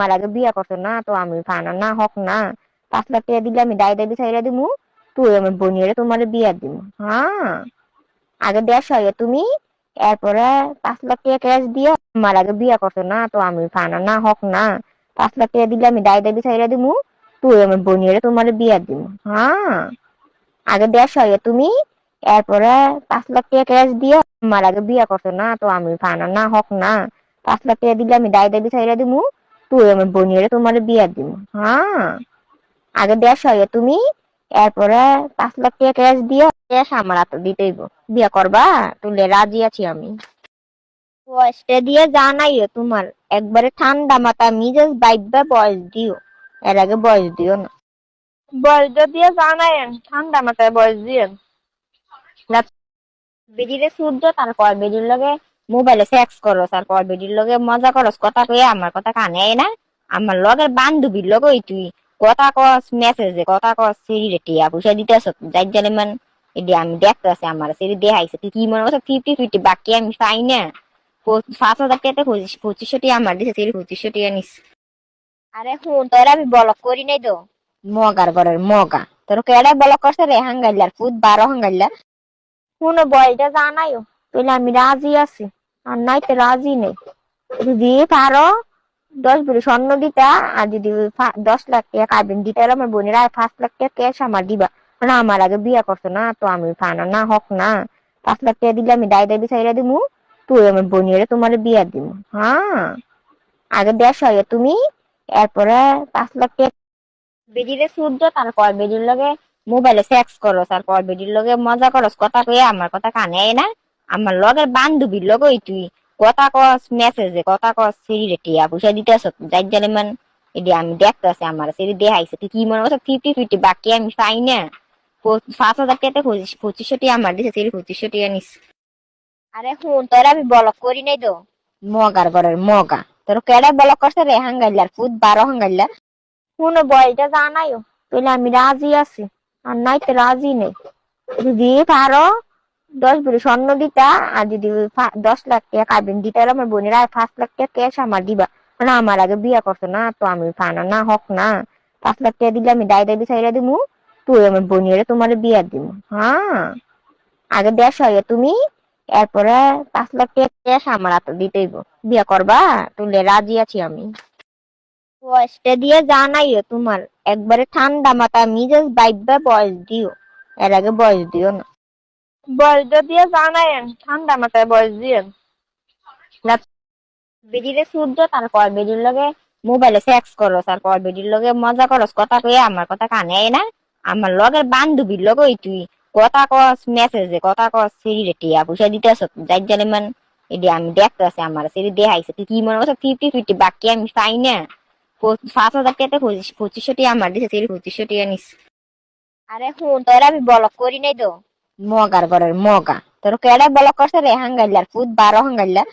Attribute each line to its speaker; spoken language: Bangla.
Speaker 1: আমার আগে বিয়া করছো না তো আমি ফানা না হক না 5 লাখ টাকা দিলে আমি দায় দাবি ছাইরা দিমু। তুই আমার বোনিয়ারে তোমার বিয়া দিমু। হ্যাঁ, আগে দেশ হয় তুমি, এরপরে 5 লাখ টাকা ক্যাশ দিয়ে আমার আগে বিয়া করছো না তো আমি ফানা না হক না 5 লাখ টাকা দিলে আমি দায় দাবি ছাইরা দিমু। তুই আমার বোনিয়ারে তোমার বিয়া দিমু। হ্যাঁ, আগে দেশ হয় তুমি, এরপরে 5 লাখ টাকা ক্যাশ দিয়ে আমার আগে বিয়া করছো না তো আমি ফানা না হক না 5 লাখ টাকা দিলে আমি দায় দাবি ছাইরা দিমু। তুই আমার বোনিয়ারে তোমার বিয়া দিমু। হ্যাঁ, আগে দেশ হয় তুমি, এরপরে 5 লাখ টাকা ক্যাশ দিয়ে ক্যাশ আমার হাতে দিতেইব। বিয়া করবা? তুলে রাজি আছি আমি। বয়সটা দিয়ে জানাইও তোমার, একবারে ঠান্ডা মাথা মিজাজ বাইবা বয়স দিও, এর আগে বয়স দিও না।
Speaker 2: বয়সটা দিয়ে জানায়েন, ঠান্ডা মাথায় বয়স দিয়েন।
Speaker 1: না, বেডিরে শুদ্ধ তারপর বেডির লগে মোবাইলে সেক্স করো, তারপর বেডির লগে মজা করস, কথা কয়ে আমার কথা কানে না। আমার লগের বান্ধবীর লগে তুই কথা কস মেসেজে, কথা কস সিঁড়ি টিয়া পয়সা দিতেছ যাই জানে মান। এটি আমি দেখতেছি আমার সিঁড়ি দেখাইছে, তুই কি মনে করছো 50-50 বাকি আমি পাই না। 5,000 টাকাতে 2500 টাকা আমার দিছে, সিঁড়ি 2500 টাকা নিস। আরে হুন তোর আমি বলক করি নাই তো, মগার ঘরের মগা তোর কেডা বলক করছে রে হাঙ্গাইলার ফুট 12 হাঙ্গাইলার। শুনো বয়সটা জানাইও, তাহলে আমি রাজি আছি, আর নাইতে রাজি নেই। যদি পারো 10 ভরি স্বর্ণ দিতা, আর যদি 10 লাখ টাকা কাবিন দিতে আর আমার বোনের আর 5 লাখ টাকা ক্যাশ আমার দিবা। মানে আমার আগে বিয়া করছো না তো আমি ফানা না হক না 5 লাখ টাকা দিলে আমি দায় দাবি ছাইরা দিমু। তুই আমার বোনিয়ারে তোমার বিয়া দিমু। হ্যাঁ, আগে দেশ হয় তুমি, এরপরে 5 লাখ টাকা বেডিরে শুদ্ধ তারপর বেডির লগে মোবাইলে সেক্স করো, তারপর বেডির লগে মজা করস, কথা কয়ে আমার কথা কানে না। আমার লগের বান্ধবীর লগে তুই কথা কস মেসেজে, কথা কস সিঁড়ি টিয়া পয়সা দিতেছ যাই জানে মান। এটি আমি দেখতেছি আমার সিঁড়ি দেখাইছে, তুই কি মনে করছো 50-50 বাকি আমি পাই না। 5,000 টাকাতে 2500 টাকা আমার দিছে, সিঁড়ি 2500 টাকা নিস। আরে হুন তোর আমি বলক করি নাই তো, মগার ঘরের মগা তোর কেডা বলক করছে রে হাঙ্গাইলার ফুট 12 হাঙ্গাইলার। শুনো বয়সটা জানাইও, তাহলে আমি রাজি আছি, আর নাইতে রাজি নেই। যদি পারো 10 ভরি স্বর্ণ দিতা, আর যদি 10 লাখ টাকা কাবিন দিতে আর আমার বোনের আর 5 লাখ টাকা ক্যাশ আমার দিবা। মানে আমার আগে বিয়া করছো না তো আমি ফানা না হক না 5 লাখ টাকা দিলে আমি দায় দাবি ছাইরা দিমু। তুই আমার বোনিয়ারে তোমার বিয়া দিমু। হ্যাঁ, আগে দেশ হয় তুমি, এরপরে 5 লাখ টাকা ক্যাশ আমার হাতে দিতেইব। বিয়া করবা? তুলে রাজি আছি আমি। বয়সটা দিয়ে জানাইও তোমার, একবারে ঠান্ডা মাথা মিজাজ বাইবা বয়স দিও, এর আগে বয়স দিও না।
Speaker 2: বয়সটা দিয়ে জানায়েন, ঠান্ডা মাথায় বয়স দিয়েন।
Speaker 1: না, বেডিরে শুদ্ধ তারপর বেডির লগে মোবাইলে সেক্স করো, তারপর বেডির লগে মজা করস, কথা কয়ে আমার কথা কানে না। আমার লগের বান্ধবীর লগে তুই কথা কস মেসেজে, কথা কস সিঁড়ি টিয়া পয়সা দিতেছ যাই জানে মান। এটি আমি দেখতেছি আমার সিঁড়ি দেখাইছে, তুই কি মনে করছো 50-50 বাকি আমি পাই না। 5,000 টাকাতে 2500 টাকা আমার দিছে, সিঁড়ি 2500 টাকা নিস। আরে হুন তোর আমি বলক করি নাই তো, মগার ঘরের মগা তোর কেডা বলক করছে রে হাঙ্গাইলার ফুট 12 হাঙ্গাইলার।